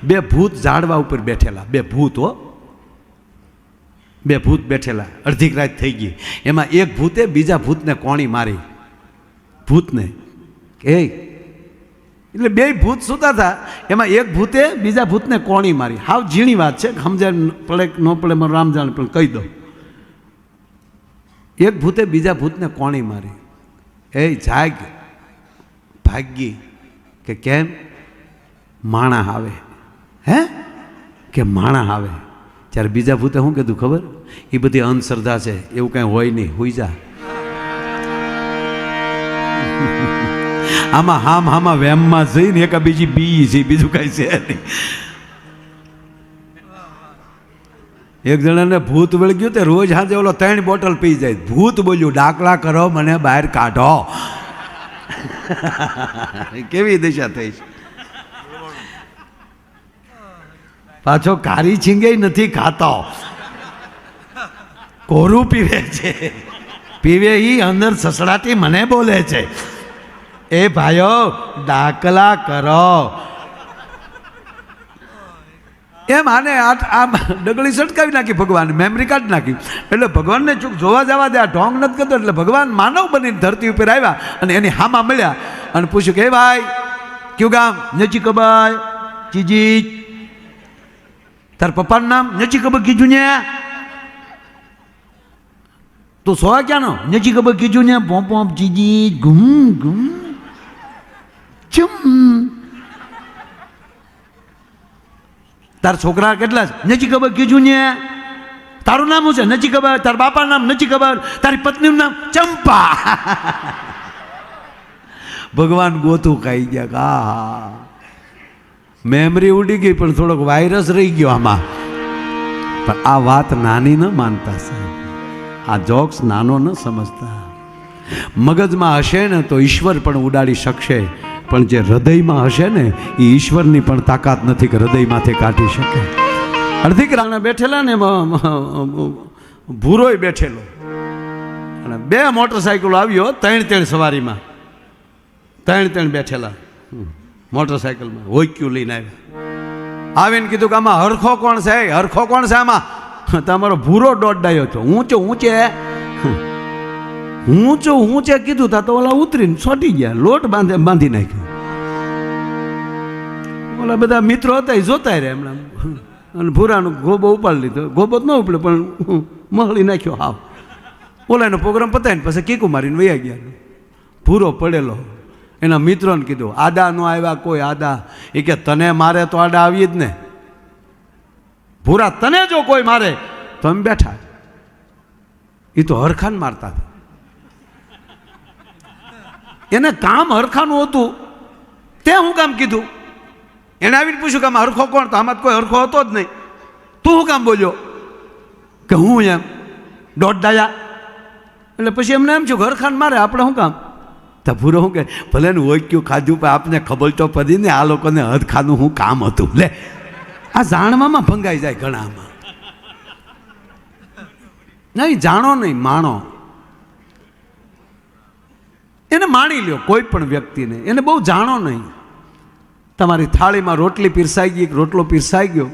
બે ભૂત ઝાડવા ઉપર બેઠેલા, બે ભૂત હો, બે ભૂત બેઠેલા, અડધી રાત થઈ ગઈ. એમાં એક ભૂતે બીજા ભૂતને કોણી મારી, ભૂતને એટલે બે ભૂત સૂતા હતા, એમાં એક ભૂતે બીજા ભૂતને કોણી મારી. હાવ ઝીણી વાત છે, સમજે પડે ન પડે મારું રામ જાણ, પણ કહી દઉં. એક ભૂતે બીજા ભૂતને કોણી મારી. જાગ ભાગી કે કેમ માણા આવે, હે કે માણા આવે. ત્યારે બીજા ભૂતે શું કીધું ખબર? એ બધી અંધશ્રદ્ધા છે, એવું કાંઈ હોય નહીં, હુઈ જા. આમાં હામાં વેમમાં જઈને એક બીજી બી છે, બીજું કાંઈ છે નહીં. એક જણાને ભૂત વળગ્યું તે રોજ સાંજે ઓલો 3 બોટલ પી જાય. ભૂત બોલ્યું, ડાકલા કરો, મને બહાર કાઢો. કેવી દિશા થઈ છે. પાછો કારી છીંગે નથી ખાતો, કોરું પીવે છે. પીવે ઈ અંદર સસડાટી મને બોલે છે, એ ભાઈઓ ડાકલા કરો. એમ આને આ ડગલી સટકાવી નાખી ભગવાન, મેમરી કાર્ડ નાખી. એટલે ભગવાનને ચૂક જોવા જવા દે, આ ઢોંગ નથી કરતો. એટલે ભગવાન માનવ બનીને ધરતી ઉપર આવ્યા અને એની હામાં મળ્યા અને પૂછ્યું કે ભાઈ કયું ગામ? નજી કબાઈ. ચીજી તાર પપ્પાનું નામ? નજી કબર કીધું ને. તું સોવા ક્યાંનો? નજી કબર કીધું ને. પોમ પોમ ચીજી ઘૂમ ઘૂમ ચુમ. તાર છોકરા કેટલા છે? નજી ખબર કીધું ને. તારું નામ શું છે? નજી ખબર. તાર બાપાનું નામ નજી ખબર. તારી પત્નીનું નામ ચંપા. ભગવાન ગોતું ખાઈ ગયા. હા, મેમરી ઉડી ગઈ પણ થોડોક વાયરસ રહી ગયો આમાં. પણ આ વાત નાની ન માનતા સાહેબ, આ જોક્સ નાનો ન સમજતા. મગજમાં હશે ને તો ઈશ્વર પણ ઉડાડી શકશે, પણ જે હૃદયમાં હશે ને એ ઈશ્વરની પણ તાકાત નથી કે હૃદયમાંથી કાઢી શકે. અડધી રાણા બેઠેલા ને ભૂરોય બેઠેલો અને 2 મોટરસાઇકલો આવ્યો, 3 સવારીમાં, 3 બેઠેલા મોટરસાઇકલમાં. હોઈક્યું લઈને આવ્યા. આવીને કીધું કે આમાં હરખો કોણ છે? હરખો કોણ છે આમાં? તમારો ભૂરો દોડાયો હતો. ઊંચે કીધું તા તો ઓલા ઉતરીને છોટી ગયા, લોટ બાંધી નાખ્યો. ઓલા બધા મિત્રો હતા એ જોતા રહ્યા એમણે, અને ભૂરાનો ગોબો ઉપાડી લીધો. ગોબો જ ન ઉપડે પણ મહળી નાખ્યો હાવ. ઓલાનો પ્રોગ્રામ પતાવીને પછી કીકુ મારીને વયા ગયા. ભૂરો પડેલો. એના મિત્રોને કીધું આદા નો આવ્યા કોઈ આદા? એ કે તને મારે તો આડા આવી જ ને. ભૂરા તને જો કોઈ મારે તો અમે બેઠા. એ તો હરખાન મારતા હતા. એને કામ હરખાનું હતું, તે હું કામ કીધું? એને આવીને પૂછ્યું કે આમાં હરખો કોણ? તો આમાં કોઈ હરખો હતો જ નહીં. તું શું કામ બોલ્યો? કે હું એમ દોડાયા. એટલે પછી એમને એમ છું હરખાન મારે, આપણે શું કામ? તો ભૂરો શું કે ભલે ને હોય ક્યું ખાધું પણ આપને ખબર તો પડી ને આ લોકોને હદખાનું શું કામ હતું. લે આ જાણવામાં ભંગાઈ જાય ઘણામાં. નહીં જાણો નહીં, માણો. એને માણી લ્યો કોઈ પણ વ્યક્તિને, એને બહુ જાણો નહીં. તમારી થાળીમાં રોટલી પીરસાઈ ગઈ, રોટલો પીરસાઈ ગયો,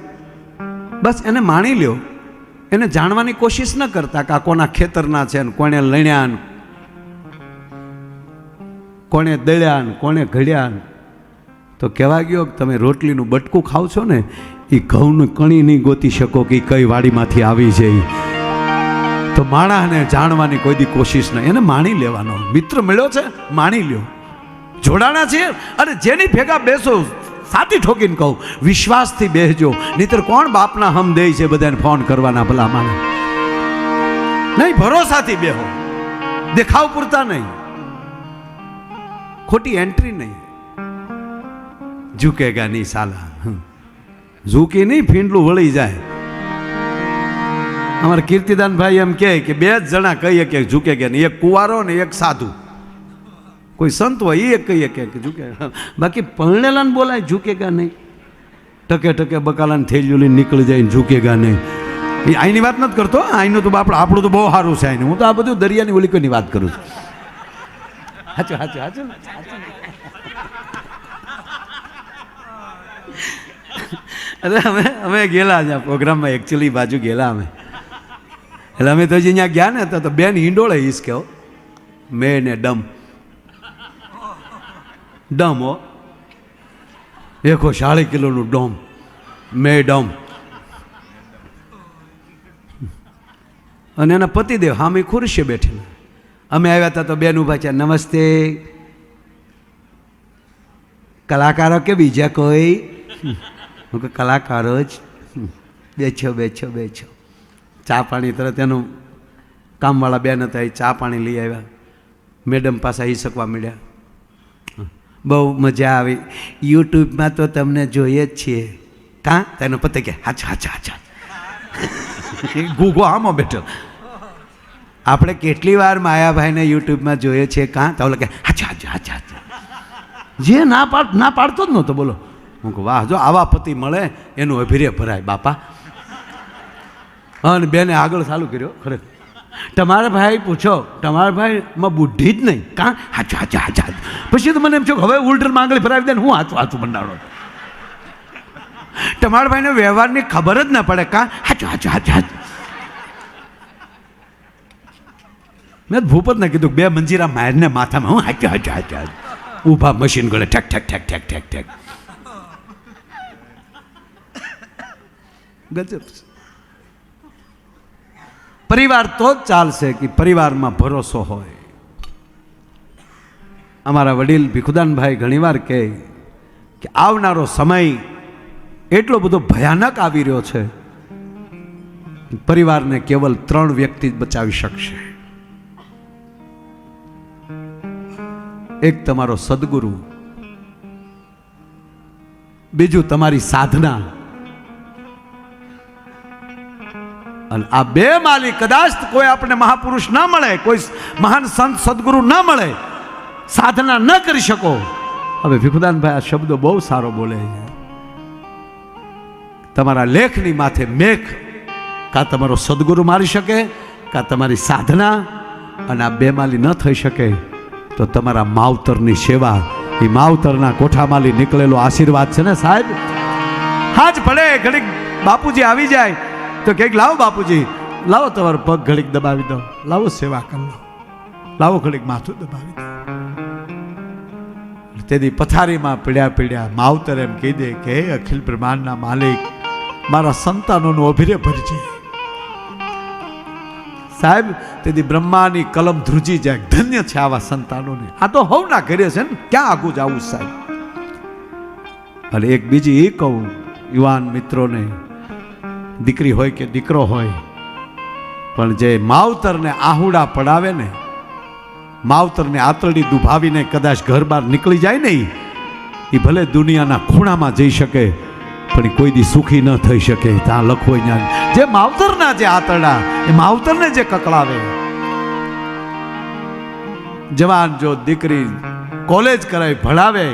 બસ એને માણી લ્યો. એને જાણવાની કોશિશ ન કરતા કે આ કોના ખેતરના છે ને કોને લણ્યા ને કોને દળ્યા ને કોને ઘડ્યા. તો કહેવા ગયો કે તમે રોટલીનું બટકું ખાવ છો ને એ ઘઉંનું કણી નહીં ગોતી શકો કે કઈ વાડીમાંથી આવી છે. તો માણસને જાણવાની કોઈ દી કોશિશ નહીં, એને માણી લેવાનો. મિત્ર મળ્યો છે, માણી લ્યો. જોડાણા છે અને જેની ભેગા બેસો, સાથી ઠોકીને કહું વિશ્વાસથી બેસજો, નહીતર કોણ બાપના હમ દે છે બધાને ફોન કરવાના ભલા માને. નહીં, ભરોસાથી બેહો, દેખાવ પૂરતા નહીં, ખોટી એન્ટ્રી નહીં. ઝૂકેગા નહીં સાલા, ઝૂકી નહીં ફીંડલું વળી જાય. અમારા કીર્તિદાન ભાઈ એમ કહે કે 2 જણા કહીએ કે ઝૂકેગા નહીં, એક કુંવારો ને એક સાધુ. કોઈ સંત હોય એ કહીએ કે ઝૂકે, બાકી પરણેલાને બોલાય ઝૂકેગા નહીં. ટકે ટકે બકાલાને થેલીઓ લઈને નીકળી જાય, ઝૂકેગા નહીં. એ અહીંની વાત નથી કરતો, અહીંનું તો આપણું તો બહુ સારું છે. અહીંનું હું તો આ બધું દરિયાની ઓલીકોની વાત કરું છું. સાચું સાચું સાચું. એટલે અમે ગયેલા ત્યાં પ્રોગ્રામમાં એકચ્યુઅલી બાજુ ગયેલા અમે. એટલે અમે તો હજી અહીંયા ગયા ને તો બેન હિંડોળે ઈસ કહો મેં ને ડમ હો 140 કિલોનું ડોમ મેડમ અને એના પતિદેવ હામી ખુરશીએ બેઠેલા. અમે આવ્યા હતા તો બેન ઊભા છે, નમસ્તે કલાકારો કે બીજા કોઈ? હું કે કલાકારો જ. બેઠો બેઠો બેઠો ચા પાણી તરત એનું કામવાળા બેન હતા એ ચા પાણી લઈ આવ્યા. મેડમ પાસે આવી શકવા મળ્યા. બહુ મજા આવી. યુટ્યુબમાં તો તમને જોઈએ જ છીએ. કાં? તેનો પતે કે હાચા હાચા હાચા ગુગો આમાં બેઠો. આપણે કેટલી વાર માયાભાઈને યુટ્યુબમાં જોઈએ છીએ. કાં? તો ઓલો કે હાચા હાચા હાચા હાચા. જે ના પાડતો જ નહોતો. બોલો. હું કહું વાહ, જો આવા પતિ મળે એનું અભિર્ય ભરાય બાપા. અને બેને આગળ ચાલુ કર્યો. ખરેખર તમારા ભાઈ પૂછો, તમારા ભાઈમાં બુદ્ધિ જ નહીં. કાં? હાચા હાચા હાચા. પછી તો મને એમ છો હવે ઉલટરમાં આંગળી ભરાવી દે ને હું હાચું હાચું બંધાડો. તમારા ભાઈને વ્યવહારની ખબર જ ના પડે. કાં? હાચું હાચું હાચું હાચું. મેં ભૂપતને કીધું 2 મંજીરા મારને માથામાં હું હાચું હાચું હાચું હાચું. ઊભા મશીન ગળે ઠેક ઠેક ઠેક ઠેક ઠેક ઠેક. ગજબ. પરિવાર તો જ ચાલશે કે પરિવારમાં ભરોસો હોય. અમારા વડીલ ભીખુદાનભાઈ ઘણીવાર કહે કે આવનારો સમય એટલો બધો ભયાનક આવી રહ્યો છે, પરિવારને કેવલ 3 વ્યક્તિ જ બચાવી શકશે. એક તમારો સદગુરુ, બીજું તમારી સાધના, અને આ 2 માલી કદાચ કોઈ આપણે મહાપુરુષ ના મળે, કોઈ મહાન સંત સદગુરુ ના મળે, સાધના ન કરી શકો. હવે ભીખુદાનભાઈ આ શબ્દો બહુ સારો બોલે છે. તમારા લેખની માથે મેખ કાં તમારો સદગુરુ મારી શકે, કાં તમારી સાધના, અને આ 2 માલી ન થઈ શકે તો તમારા માવતરની સેવા. એ માવતરના કોઠામાંથી નીકળેલો આશીર્વાદ છે ને સાહેબ. હાજ પડે ઘડીક બાપુજી આવી જાય તો કંઈક લાવો બાપુજી, લાવો તમારો પગ ઘડીક દબાવી દો, લાવો સેવા કરી લો, લાવો ઘડીક માથું દબાવી દો. તેથી પથારીમાં પીડ્યા માવતર એમ કહી દે કે હે અખિલ બ્રહ્માંડના માલિક, મારા સંતાનોનું અભિર્ય ભરજે સાહેબ. તેથી બ્રહ્માની કલમ ધ્રુજી જાય. ધન્ય છે આવા સંતાનોને. આ તો હવના ઘરે છે ને, ક્યાં આગું જવું સાહેબ. અને એક બીજી એ કહું યુવાન મિત્રોને, દીકરી હોય કે દીકરો હોય, પણ જે માવતરને આહુડા પડાવે ને, માવતરને આતરડી દુભાવીને કદાચ ઘર બહાર નીકળી જાય ને, એ ભલે દુનિયાના ખૂણામાં જઈ શકે પણ કોઈ દી સુખી ન થઈ શકે. ત્યાં લખો જે માવતરના જે આતરડા, એ માવતરને જે કકળાવે. જવાન જો દીકરી કોલેજ કરાવી ભણાવે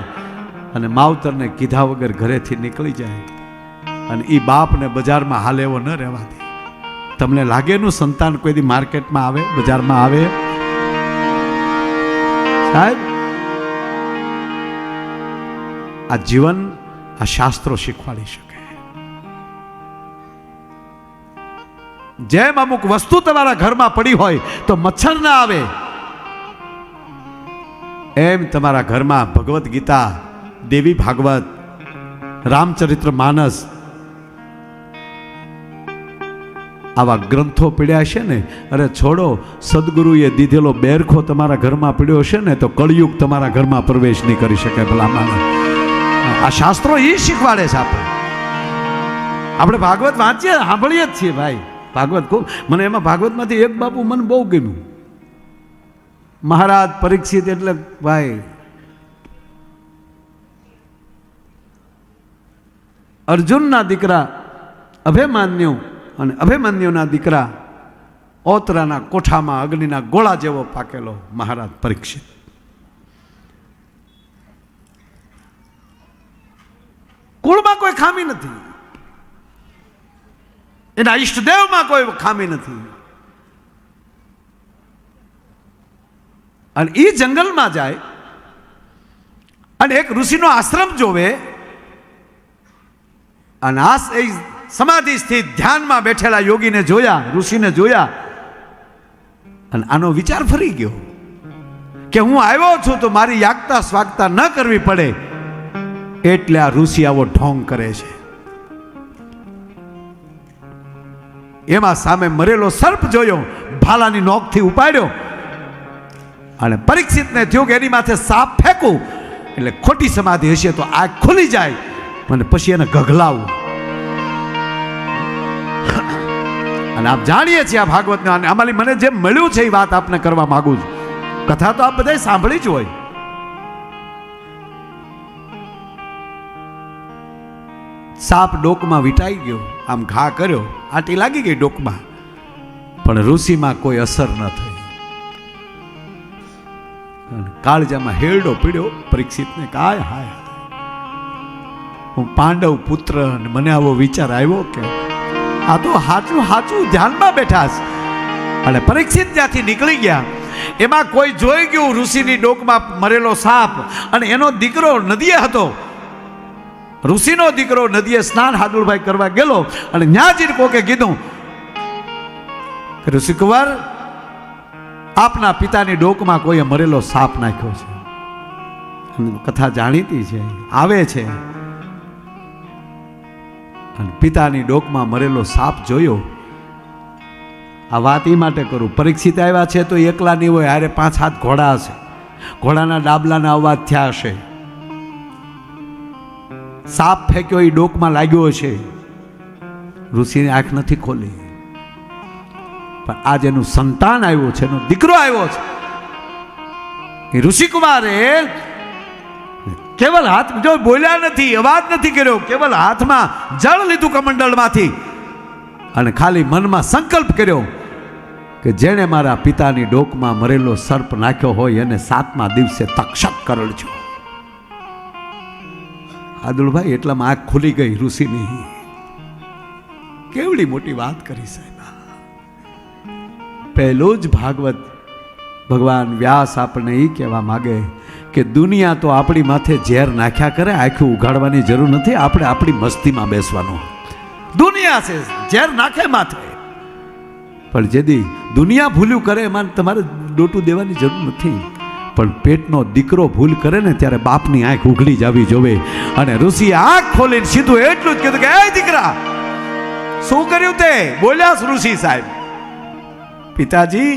અને માવતરને કીધા વગર ઘરેથી નીકળી જાય, અને એ બાપને બજારમાં હાલે એવો ન રહેવા દે. તમને લાગે એનું સંતાન કોઈ દી માર્કેટમાં આવે, બજારમાં આવે? સાહેબ આ જીવન, આ શાસ્ત્રો શીખવાડી શકે. જેમ અમુક વસ્તુ તમારા ઘરમાં પડી હોય તો મચ્છર ના આવે, એમ તમારા ઘરમાં ભગવદ્ ગીતા, દેવી ભાગવત, રામચરિત્ર માનસ આવા ગ્રંથો પીડ્યા છે ને, અરે છોડો, સદગુરુએ દીધેલો બેરખો તમારા ઘરમાં પીડ્યો છે ને, તો કળિયુગ તમારા ઘરમાં પ્રવેશ નહીં કરી શકે. ભલા માનો આ શાસ્ત્રો એ શીખવાડે છે. આપણે ભાગવત વાંચીએ, સાંભળીએ જ છીએ ભાઈ. ભાગવત ખૂબ મને, એમાં ભાગવતમાંથી એક બાપુ મને બહુ ગમ્યું. મહારાજ પરીક્ષિત એટલે ભાઈ અર્જુનના દીકરા અભિમન્યુ, અને અભિમન્યુના દીકરા ઓતરાના કોઠામાં અગ્નિના ગોળા જેવો પાકેલો મહારાજ પરીક્ષિત. કુળમાં કોઈ ખામી નથી, એના ઈષ્ટદેવમાં કોઈ ખામી નથી. અને એ જંગલમાં જાય અને એક ઋષિનો આશ્રમ જોવે, અને એ સમાધિ સ્થિત ધ્યાનમાં બેઠેલા યોગીને જોયા, ઋષિને જોયા, અને આનો વિચાર ફરી ગયો કે હું આવ્યો છું તો મારી યાગતા સ્વાગતા ન કરવી પડે, એટલે આ ઋષિ આવો ઢોંગ કરે છે. એમાં સામે મરેલો સર્પ જોયો, ભાલાની નોકથી ઉપાડ્યો, અને પરીક્ષિતને થયું કે એની માથે સાપ ફેંકું એટલે ખોટી સમાધિ હશે તો આંખ ખુલી જાય, અને પછી એને ગગલાવું. અને આપ જાણીએ છીએ આ ભાગવતને, અને આમાંથી મને જે મળ્યું છે એ વાત આપને કરવા માંગુ છું. કથા તો આપ બધા સાંભળી જ હોય. સાપ ડોકમાં વીંટાઈ ગયો, આમ ઘા કર્યો, આટી લાગી ગઈ ડોકમાં, પણ ઋષિમાં કોઈ અસર ન થઈ. કાળજામાં હેરડો પીડ્યો પરીક્ષિતને, કાય હાય હું પાંડવ પુત્ર, અને મને આવો વિચાર આવ્યો કે આ તો હાચું હાચું ધ્યાનમાં બેઠા છે. અને પરીક્ષિત ત્યાંથી નીકળી ગયા. એમાં કોઈ જોઈ ગયું ઋષિની ડોકમાં મરેલો સાપ, અને એનો દીકરો નદીએ હતો. ઋષિનો દીકરો નદીએ સ્નાન હાદુલભાઈ કરવા ગયેલો, અને ન્યા જઈને કોકે કીધું કે ઋષિકુંવર, આપના પિતાની ડોકમાં કોઈએ મરેલો સાપ નાખ્યો છે. કથા જાણીતી છે, આવે છે. અને પિતાની ડોકમાં મરેલો સાપ જોયો. આ વાત એ માટે કરું, પરીક્ષિત આવ્યા છે તો એકલા નહીં હોય, હારે 5-7 ઘોડા હશે, ઘોડાના ડાબલાના અવાજ થયા હશે, સાપ ફેંક્યો એ ડોકમાં લાગ્યો છે. ઋષિની આંખ નથી ખોલી, પણ આજ એનું સંતાન આવ્યો છે, એનો દીકરો આવ્યો છે. એ ઋષિકુમારે કેવલ હાથ જો બોલ્યા નથી, અવાજ નથી કર્યો, કેવલ હાથમાં જળ લીધું કમંડળમાંથી, અને ખાલી મનમાં સંકલ્પ કર્યો કે જેણે મારા પિતાની ડોકમાં મરેલો સર્પ નાખ્યો હોય એને 7મા દિવસે તક્ષક કરડજો. હાદુલભાઈ એટલામાં આંખ ખુલી ગઈ ઋષિની. કેવડી મોટી વાત કરી સાહેબ. પહેલો જ ભાગવત ભગવાન વ્યાસ આપણને એ કહેવા માગે કે દુનિયા તો આપણી માથે ઝેર નાખ્યા કરે, આખું ઉઘાડવાની જરૂર નથી, આપણે આપણી મસ્તીમાં બેસવાનું. દુનિયા છે ઝેર નાખે માથે, પણ જેદી દુનિયા ભૂલ્યું કરે એમાં તમારે ડોટું દેવાની જરૂર નથી. પણ પેટનો દીકરો ભૂલ કરે ને ત્યારે બાપની આંખ ઉઘડી જવી જોવે. અને ઋષિએ આંખ ખોલીને સીધું એટલું જ કીધું કે એ દીકરા, શું કર્યું તે? બોલ્યા ઋષિ સાહેબ, પિતાજી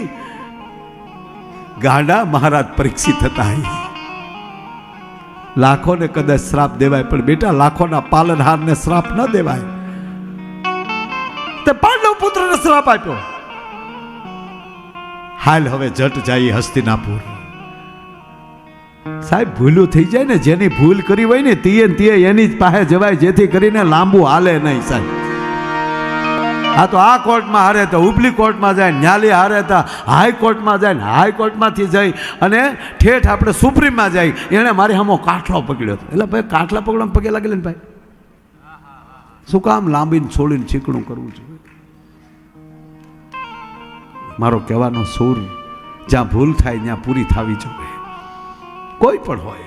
ગાંડા મહારાજ પરીક્ષિત હતા. લાખોને કદાચ શ્રાપ દેવાય, પણ બેટા લાખોના પાલનહારને શ્રાપ ન દેવાય. તે પાંડવ પુત્રને શ્રાપ આપ્યો. હાલ હવે જટ જાય હસ્તિનાપુર. સાહેબ ભૂલું થઈ જાય ને, જેની ભૂલ કરી હોય ને તે એની જ પાસે જવાય, જેથી કરીને લાંબુ હાલે નહીં સાહેબ. આ તો આ કોર્ટમાં હારે તો ઉપલી કોર્ટમાં જાય, ન્યાલી હારે તો હાઈકોર્ટમાં જાય, હાઈકોર્ટમાંથી જઈ અને ઠેઠ આપણે સુપ્રીમમાં જાય. એણે મારી સામો કાઠલો પકડ્યો હતો. એટલે ભાઈ કાઠલા પકડવામાં પગે લાગેલે ને ભાઈ, શું કામ લાંબીને છોડીને ચીકણું કરવું જોઈએ? મારો કહેવાનો સૂર, જ્યાં ભૂલ થાય ત્યાં પૂરી થવી જોઈએ, કોઈ પણ હોય.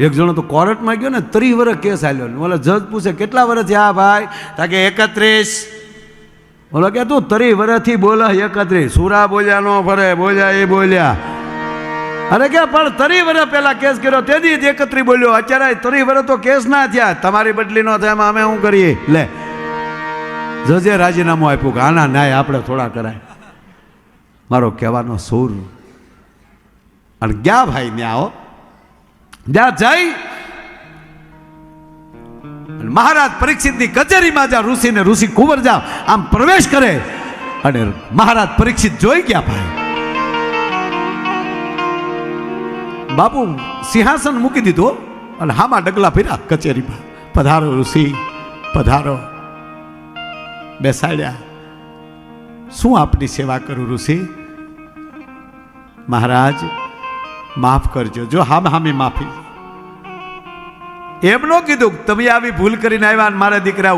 એક જણો તો કોર્ટમાં ગયો ને, 30 વર્ષ કેસ આલ્યો. ઓલા જજ પૂછે કેટલા વર્ષ થયા ભાઈ? તાકે 31. ઓલો કે તું 30 વર્ષથી બોલે 31. સુરા બોલ્યા નો ફરે, બોલ્યા એ બોલ્યા. અરે કે પણ 30 વર્ષ પહેલા કેસ કર્યો તેથી જ 31 બોલ્યો. અત્યારે 30 વર્ષ તો કેસ ના થયા, તમારી બદલી નો થાય, એમાં અમે શું કરીએ? લે, જજે રાજીનામું આપ્યું કે આના ન્યાય આપણે થોડા કરાય. મારો કહેવાનો સૂર. અને ગયા ભાઈ ને આવો, જ્યાં જઈ મહારાજ પરીક્ષિતની કચેરીમાં જા, ઋષિને ઋષિ કુંવર જા આમ પ્રવેશ કરે, અને મહારાજ પરીક્ષિત જોઈ ગયા ભાઈ. બાપુ સિંહાસન મૂકી દીધું અને હામાં ડગલા ફર્યા કચેરીમાં. પધારો ઋષિ, પધારો. બેસાડ્યા. શું આપની સેવા કરું ઋષિ? મહારાજ માફ કરજો. જો હામી માફી. એમ ન કીધું તમે આવી ભૂલ કરીને આવ્યા મારા દીકરા,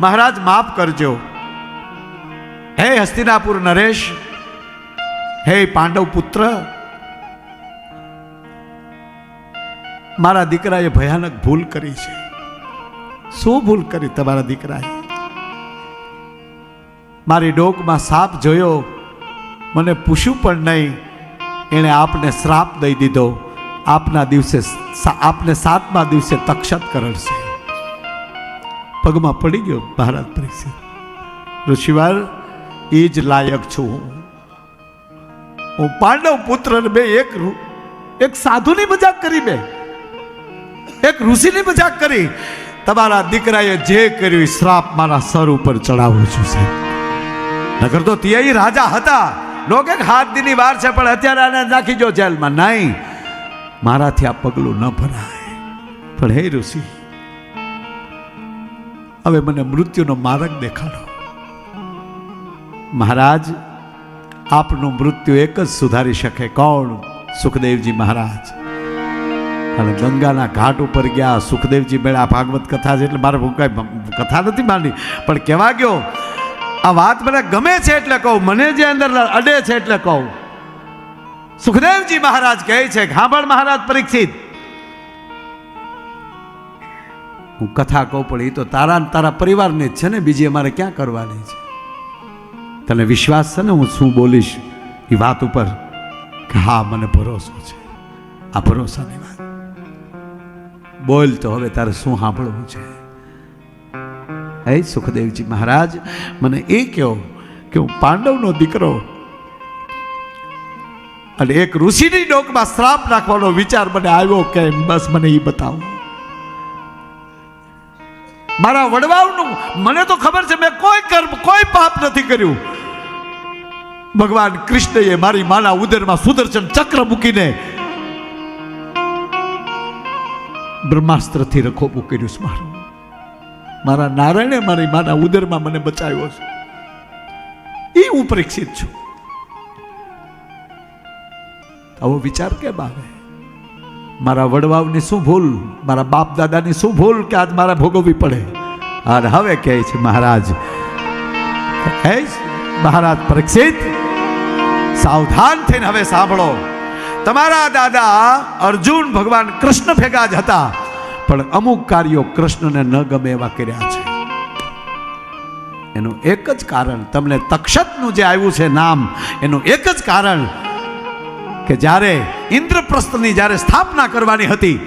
મહારાજ માફ કરજો. હે હસ્તિનાપુર નરેશ, હે પાંડવ પુત્ર, મારા દીકરાએ ભયાનક ભૂલ કરી છે. શું ભૂલ કરી તમારા દીકરાએ? મારી ડોકમાં સાપ જોયો, મને પૂછ્યું પણ નહીં. એણે આપને શ્રાપ દઈ દીધો. આપના દિવસે આપને 7મા દિવસે તક્ષત કરડશે. પગમાં પડી ગયો મહારાજ પરીક્ષિત. ઋષિવાર, એ જ લાયક છું હું પાંડવ પુત્ર. બે એક સાધુની મજાક કરી, બે એક ઋષિની મજાક કરી. તમારા દીકરાએ જે કર્યું શ્રાપ મારા સર ઉપર ચડાવું છું સાહેબ. નગર તો ત્યાં રાજા હતા. લોકો એક 7 દીની વાર છે, પણ અત્યારે આને નાખી જો જેલમાં. નહીં, મારાથી આ પગલું ન ભરાય. પણ હે ઋષિ, હવે મને મૃત્યુનો માર્ગ દેખાડો. મહારાજ, આપનું મૃત્યુ એક જ સુધારી શકે. કોણ? સુખદેવજી મહારાજ. અને ગંગાના ઘાટ ઉપર ગયા સુખદેવજી મેળા. ભાગવત કથા છે એટલે મારે કઈ કથા નથી માની, પણ કહેવા ગયો આ વાત મને ગમે છે એટલે કહું, મને જે અંદર અડે છે એટલે કહું. સુખદેવજી મહારાજ કહે છે, સાંભળ મહારાજ પરીક્ષિત, હું કથા કહું પણ એ તો તારા પરિવારની જ છે ને, બીજી અમારે ક્યાં કરવાની છે? તને વિશ્વાસ છે ને હું શું બોલીશ એ વાત ઉપર? કે હા, મને ભરોસો છે. આ ભરોસાની વાત બોલ તો હવે તારે શું સાંભળવું છે? હે સુખદેવજી મહારાજ, મને એ કહો કે હું પાંડવનો દીકરો અને એક ઋષિની ડોકમાં શ્રાપ નાખવાનો વિચાર મને આવ્યો કેમ? બસ મને એ બતાવો. મારા વડવાઓનું મને તો ખબર છે, મેં કોઈ કર્મ કોઈ પાપ નથી કર્યું. ભગવાન કૃષ્ણએ મારી માના ઉદરમાં સુદર્શન ચક્ર મૂકીને બ્રહ્માસ્ત્રથી રખોપું કર્યું છે મારું. મારા નારાયણે મારી માના ઉદરમાં મને બચાવ્યો છે. એ હું પરીક્ષિત છું. આવો વિચાર કેમ આવે? મારા વડવાઓની શું ભૂલ, મારા બાપ દાદાની શું ભૂલ કે આજ મારા ભોગવવી પડે? અને હવે કહે છે મહારાજ, હે મહારાજ પરીક્ષિત, સાવધાન થઈને હવે સાંભળો. તમારા દાદા અર્જુન ભગવાન કૃષ્ણ ભેગા જ હતા, પણ અમુક કાર્યો કૃષ્ણને ન ગમે એવા કર્યા છે. એનું એક જ કારણ, તમને તક્ષતનું જે આવ્યું છે નામ, એનું એક જ કારણ કે જ્યારે ઇન્દ્રપ્રસ્થની જ્યારે સ્થાપના કરવાની હતી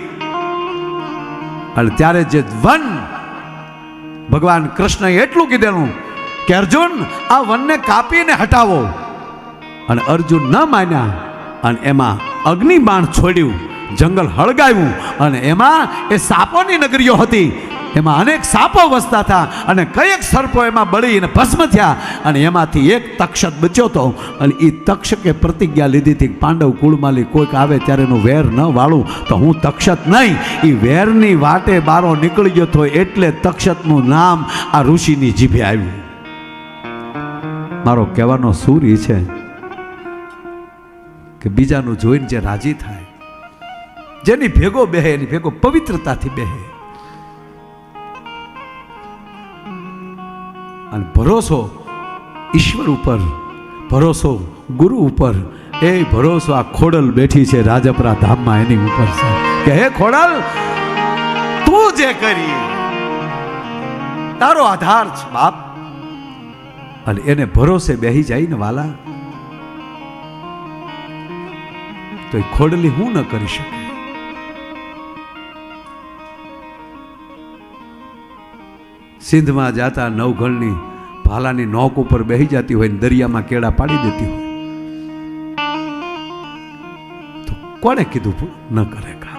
અને ત્યારે જે વન ભગવાન કૃષ્ણએ એટલું કીધેલું કે અર્જુન આ વનને કાપીને હટાવો, અને અર્જુન ન માન્યા અને એમાં અગ્નિ બાણ છોડ્યું, જંગલ હળગાવ્યું, અને એમાં એ સાપોની નગરીઓ હતી, એમાં અનેક સાપો વસતા હતા અને કયેક સર્પો એમાં બળીને ભસ્મ થયા, અને એમાંથી એક તક્ષક બચ્યો હતો. અને એ તક્ષકે પ્રતિજ્ઞા લીધી હતી પાંડવ કુળમાંથી કોઈક આવે ત્યારે એનું વેર ન વાળું તો હું તક્ષક નહીં. એ વેરની વાટે બારો નીકળી ગયો હતો, એટલે તક્ષકનું નામ આ ઋષિની જીભે આવ્યું. મારો કહેવાનો સૂર એ છે કે બીજાનું જોઈને જે રાજી થાય, જેની ભેગો બેહે એની ભેગો પવિત્રતાથી બેહે, અને ભરોસો ઈશ્વર ઉપર, ભરોસો ગુરુ ઉપર, એ ભરોસો આ ખોડલ બેઠી છે રાજપરા ધામમાં એની ઉપર છે કે હે ખોડલ, તું જે કરી તારો આધાર છે બાપ. અને એને ભરોસે બેહી જાય ને વાલા, તો એ ખોડલી હું ન કરી શકે. સિંધમાં જાતા નવઘણની ભાલાની નોક ઉપર બેહી જતી હોય ને દરિયામાં કેળા પાડી દેતી હોય તો કોણે કીધું ન કરે કામ?